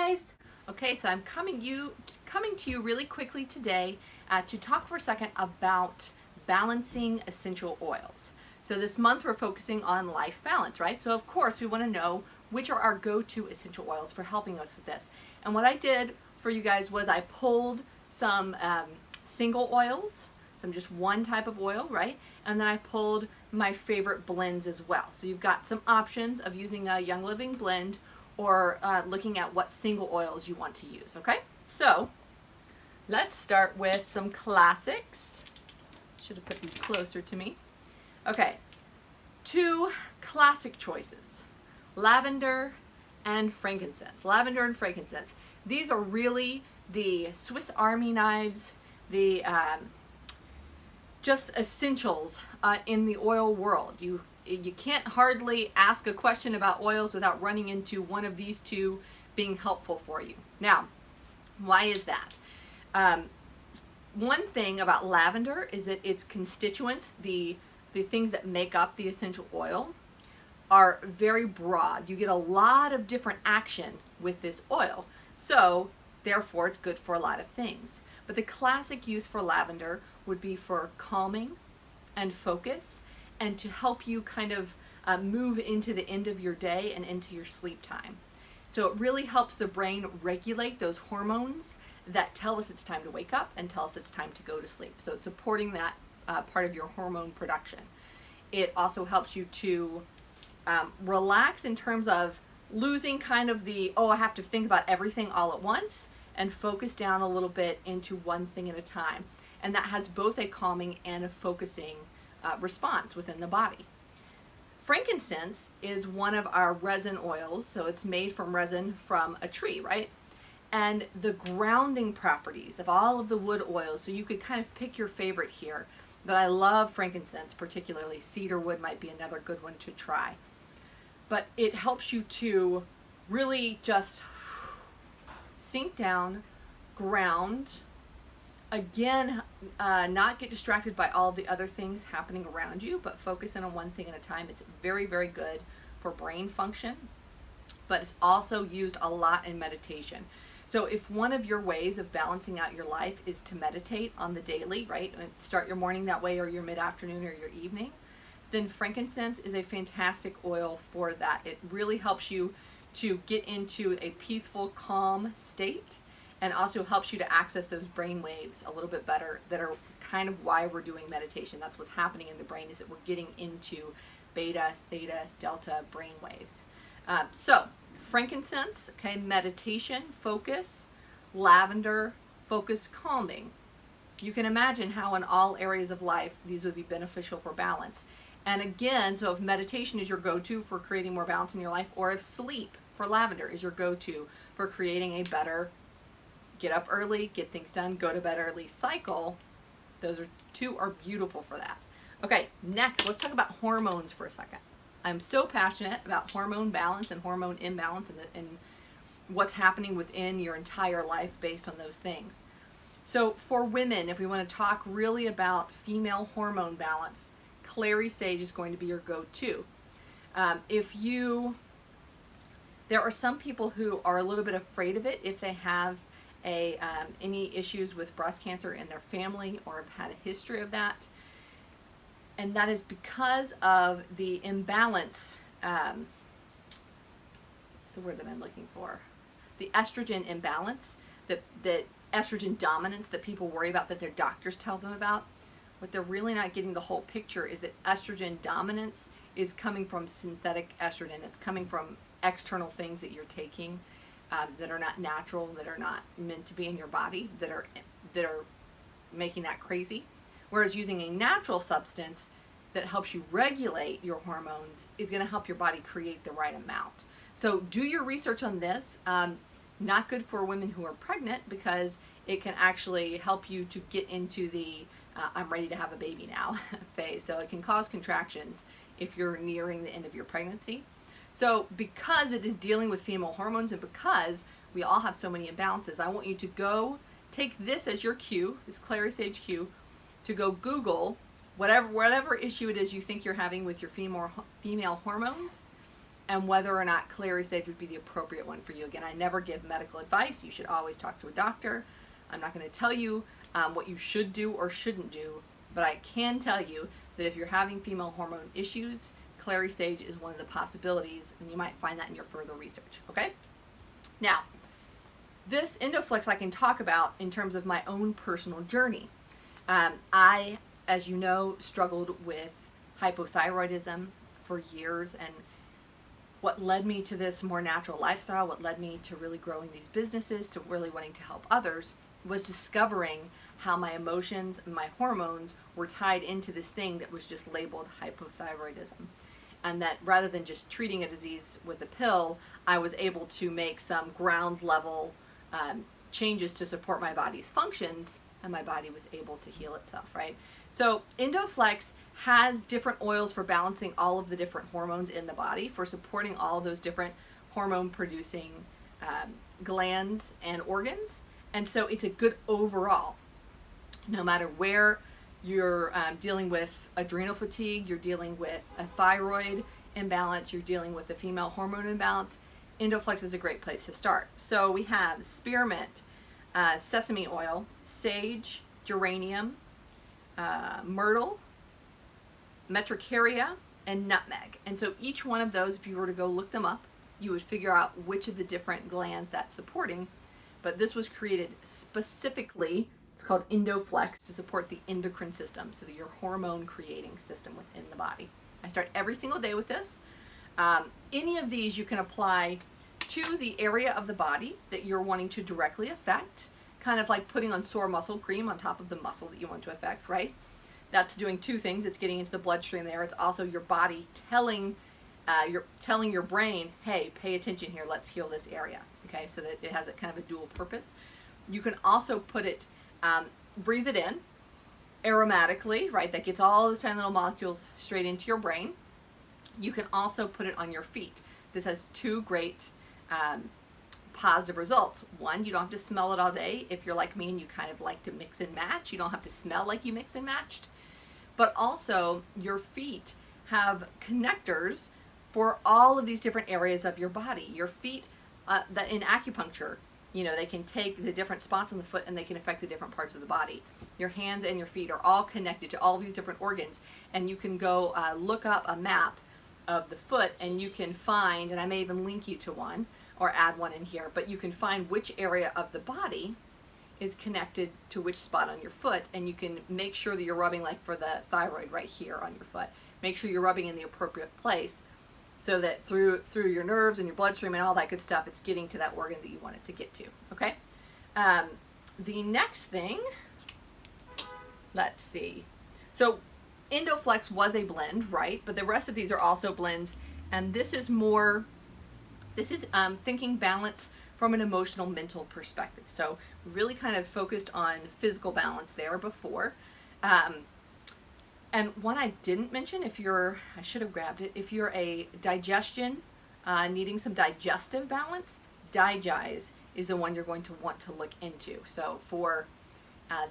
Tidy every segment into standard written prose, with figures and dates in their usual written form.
guys! Okay, so I'm coming to you really quickly today to talk for a second about balancing essential oils. So this month we're focusing on life balance, right? So of course we want to know which are our go-to essential oils for helping us with this. And what I did for you guys was I pulled some single oils, some just one type of oil, right? And then I pulled my favorite blends as well. So you've got some options of using a Young Living blend or looking at what single oils you want to use, okay? So let's start with some classics. Should have put these closer to me. Okay, two classic choices, lavender and frankincense. Lavender and frankincense. These are really the Swiss Army knives, the just essentials in the oil world. You can't hardly ask a question about oils without running into one of these two being helpful for you. Now, why is that? One thing about lavender is that its constituents, the things that make up the essential oil, are very broad. You get a lot of different action with this oil. So, therefore, it's good for a lot of things. But the classic use for lavender would be for calming and focus, and to help you kind of move into the end of your day and into your sleep time. So it really helps the brain regulate those hormones that tell us it's time to wake up and tell us it's time to go to sleep. So it's supporting that part of your hormone production. It also helps you to relax in terms of losing kind of the, oh, I have to think about everything all at once, and focus down a little bit into one thing at a time. And that has both a calming and a focusing response within the body. Frankincense is one of our resin oils, so it's made from resin from a tree, right? And the grounding properties of all of the wood oils, so you could kind of pick your favorite here, but I love frankincense particularly. Cedar wood might be another good one to try. But it helps you to really just sink down, ground, again, not get distracted by all the other things happening around you, but focus in on one thing at a time. It's very, very good for brain function, but it's also used a lot in meditation. So if one of your ways of balancing out your life is to meditate on the daily, right? Start your morning that way, or your mid-afternoon, or your evening, then frankincense is a fantastic oil for that. It really helps you to get into a peaceful, calm state, and also helps you to access those brain waves a little bit better, that are kind of why we're doing meditation. That's what's happening in the brain, is that we're getting into beta, theta, delta brain waves. So frankincense, okay, meditation, focus, lavender, focus, calming. You can imagine how in all areas of life these would be beneficial for balance. And again, so if meditation is your go-to for creating more balance in your life, or if sleep for lavender is your go-to for creating a better get up early, get things done, go to bed early cycle, those two are beautiful for that. Okay, next, let's talk about hormones for a second. I'm so passionate about hormone balance and hormone imbalance, and what's happening within your entire life based on those things. So for women, if we want to talk really about female hormone balance, clary sage is going to be your go-to. There are some people who are a little bit afraid of it if they have any issues with breast cancer in their family, or have had a history of that. And that is because of the imbalance, what's the word that I'm looking for? The estrogen imbalance, that estrogen dominance that people worry about, that their doctors tell them about. What they're really not getting the whole picture is that estrogen dominance is coming from synthetic estrogen. It's coming from external things that you're taking that are not natural, that are not meant to be in your body, that are making that crazy. Whereas using a natural substance that helps you regulate your hormones is going to help your body create the right amount. So do your research on this. Not good for women who are pregnant, because it can actually help you to get into the I'm ready to have a baby now phase. So it can cause contractions if you're nearing the end of your pregnancy. So because it is dealing with female hormones, and because we all have so many imbalances, I want you to go take this as your cue, this clary sage cue, to go Google whatever issue it is you think you're having with your female hormones, and whether or not clary sage would be the appropriate one for you. Again, I never give medical advice. You should always talk to a doctor. I'm not going to tell you what you should do or shouldn't do, but I can tell you that if you're having female hormone issues, clary sage is one of the possibilities, and you might find that in your further research, okay? Now, this Endo Flex I can talk about in terms of my own personal journey. I, as you know, struggled with hypothyroidism for years, and what led me to this more natural lifestyle, what led me to really growing these businesses, to really wanting to help others, was discovering how my emotions and my hormones were tied into this thing that was just labeled hypothyroidism. And that rather than just treating a disease with a pill, I was able to make some ground level changes to support my body's functions, and my body was able to heal itself, right? So Endo Flex has different oils for balancing all of the different hormones in the body, for supporting all of those different hormone producing glands and organs. And so it's a good overall, no matter where you're dealing with adrenal fatigue, you're dealing with a thyroid imbalance, you're dealing with a female hormone imbalance, Endo Flex is a great place to start. So we have spearmint, sesame oil, sage, geranium, myrtle, metricaria, and nutmeg. And so each one of those, if you were to go look them up, you would figure out which of the different glands that's supporting. But this was created specifically, it's called Endo Flex, to support the endocrine system, so that your hormone creating system within the body. I start every single day with this. Any of these you can apply to the area of the body that you're wanting to directly affect, kind of like putting on sore muscle cream on top of the muscle that you want to affect, right? That's doing two things. It's getting into the bloodstream there. It's also your body telling your brain, hey, pay attention here, let's heal this area, okay? So that it has a kind of a dual purpose. You can also put it, breathe it in aromatically, right? That gets all those tiny little molecules straight into your brain. You can also put it on your feet. This has two great positive results. One, you don't have to smell it all day. If you're like me and you kind of like to mix and match, you don't have to smell like you mix and matched. But also, your feet have connectors for all of these different areas of your body. Your feet, that in acupuncture, you know, they can take the different spots on the foot and they can affect the different parts of the body. Your hands and your feet are all connected to all these different organs, and you can go look up a map of the foot, and you can find, and I may even link you to one or add one in here, but you can find which area of the body is connected to which spot on your foot, and you can make sure that you're rubbing, like for the thyroid right here on your foot, make sure you're rubbing in the appropriate place so that through your nerves and your bloodstream and all that good stuff, it's getting to that organ that you want it to get to, okay? The next thing, let's see. So Endo Flex was a blend, right? But the rest of these are also blends, and this is more, thinking balance from an emotional, mental perspective. So we really kind of focused on physical balance there before. And one I didn't mention, I should have grabbed it, if you're a digestion, needing some digestive balance, Digize is the one you're going to want to look into. So for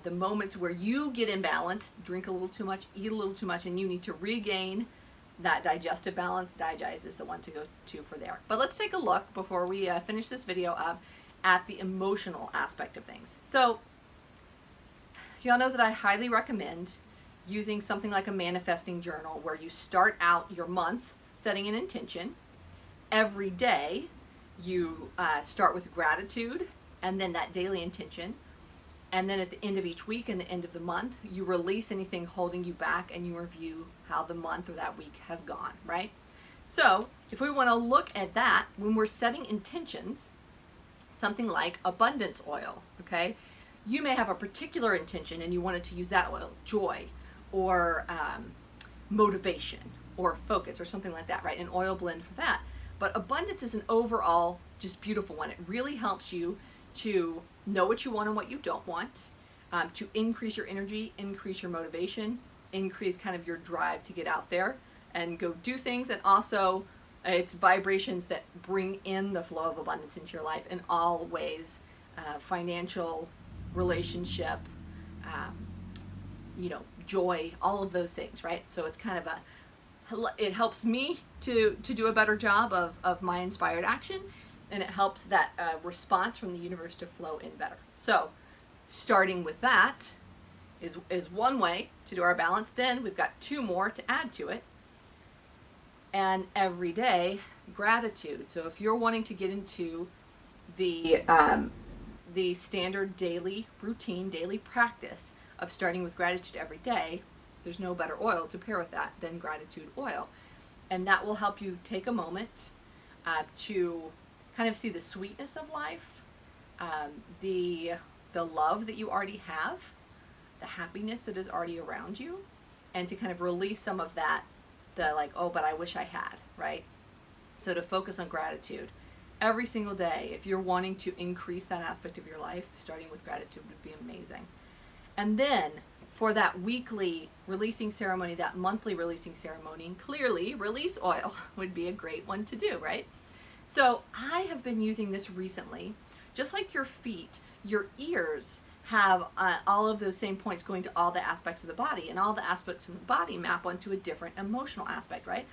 the moments where you get imbalanced, drink a little too much, eat a little too much, and you need to regain that digestive balance, Digize is the one to go to for there. But let's take a look before we finish this video up at the emotional aspect of things. So y'all know that I highly recommend using something like a manifesting journal, where you start out your month setting an intention. Every day you start with gratitude and then that daily intention. And then at the end of each week and the end of the month, you release anything holding you back and you review how the month or that week has gone, right? So if we want to look at that, when we're setting intentions, something like abundance oil, okay? You may have a particular intention and you wanted to use that oil, joy, or motivation, or focus, or something like that, right? An oil blend for that. But abundance is an overall just beautiful one. It really helps you to know what you want and what you don't want, to increase your energy, increase your motivation, increase kind of your drive to get out there and go do things. And also it's vibrations that bring in the flow of abundance into your life in all ways, financial, relationship, you know, joy, all of those things, right? So it's kind of it helps me to do a better job of my inspired action, and it helps that response from the universe to flow in better. So starting with that is one way to do our balance. Then we've got two more to add to it. And every day, gratitude. So if you're wanting to get into the standard daily routine, daily practice of starting with gratitude every day, there's no better oil to pair with that than gratitude oil. And that will help you take a moment to kind of see the sweetness of life, the love that you already have, the happiness that is already around you, and to kind of release some of that, the like, oh, but I wish I had, right? So to focus on gratitude every single day, if you're wanting to increase that aspect of your life, starting with gratitude would be amazing. And then for that weekly releasing ceremony, that monthly releasing ceremony, clearly release oil would be a great one to do, right? So I have been using this recently. Just like your feet, your ears have all of those same points going to all the aspects of the body, and all the aspects of the body map onto a different emotional aspect, right?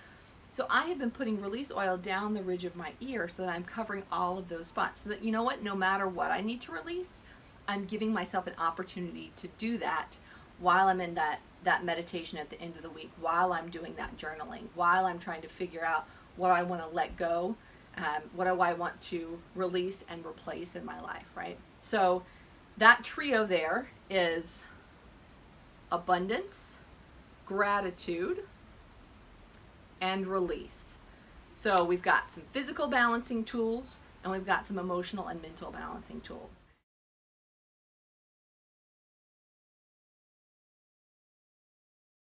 So I have been putting release oil down the ridge of my ear so that I'm covering all of those spots, so that, you know what, no matter what I need to release, I'm giving myself an opportunity to do that while I'm in that meditation at the end of the week, while I'm doing that journaling, while I'm trying to figure out what I want to let go, what do I want to release and replace in my life, right? So that trio there is abundance, gratitude, and release. So we've got some physical balancing tools, and we've got some emotional and mental balancing tools.